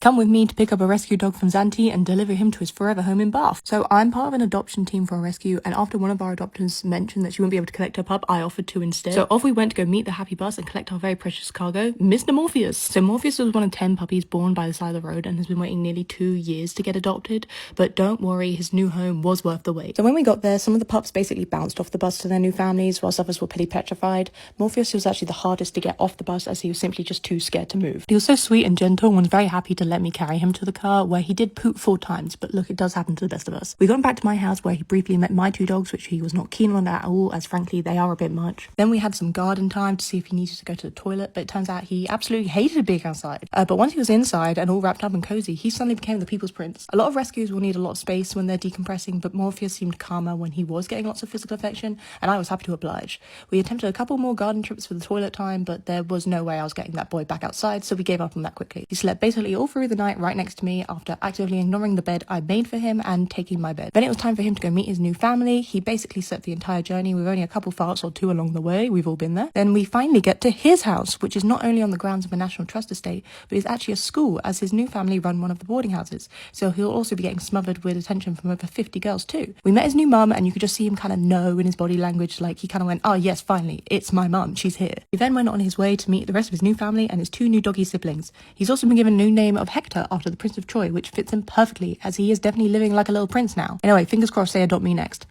Come with me to pick up a rescue dog from Zante and deliver him to his forever home in Bath. So I'm part of an adoption team for a rescue, and after one of our adopters mentioned that she wouldn't be able to collect her pup, I offered to instead. So off we went to go meet the happy bus and collect our very precious cargo, Mr. Morpheus. So Morpheus was one of 10 puppies born by the side of the road and has been waiting nearly 2 years to get adopted, but don't worry, his new home was worth the wait. So when we got there, some of the pups basically bounced off the bus to their new families, whilst others were pretty petrified. Morpheus was actually the hardest to get off the bus as he was simply just too scared to move. He was so sweet and gentle and was very happy to let me carry him to the car, where he did poop 4 times, but look, it does happen to the best of us. We got him back to my house where he briefly met my 2 dogs, which he was not keen on at all, as frankly they are a bit much. Then we had some garden time to see if he needed to go to the toilet, but it turns out he absolutely hated being outside. But once he was inside and all wrapped up and cozy, he suddenly became the people's prince. A lot of rescues will need a lot of space when they're decompressing, but Morpheus seemed calmer when he was getting lots of physical affection, and I was happy to oblige. We attempted a couple more garden trips for the toilet time, but there was no way I was getting that boy back outside, so we gave up on that quickly. He slept basically all through the night right next to me after actively ignoring the bed I made for him and taking my bed. Then it was time for him to go meet his new family. He basically slept the entire journey with only a couple farts or 2 along the way. We've all been there. Then we finally get to his house, which is not only on the grounds of a National Trust estate, but is actually a school, as his new family run one of the boarding houses. So he'll also be getting smothered with attention from over 50 girls too. We met his new mum, and you could just see him kind of know in his body language, like he kind of went, oh yes, finally, it's my mum, she's here. He then went on his way to meet the rest of his new family and his 2 new doggy siblings. He's also been given a new name of Hector after the Prince of Troy, which fits him perfectly, as he is definitely living like a little prince now. Anyway, fingers crossed they adopt me next.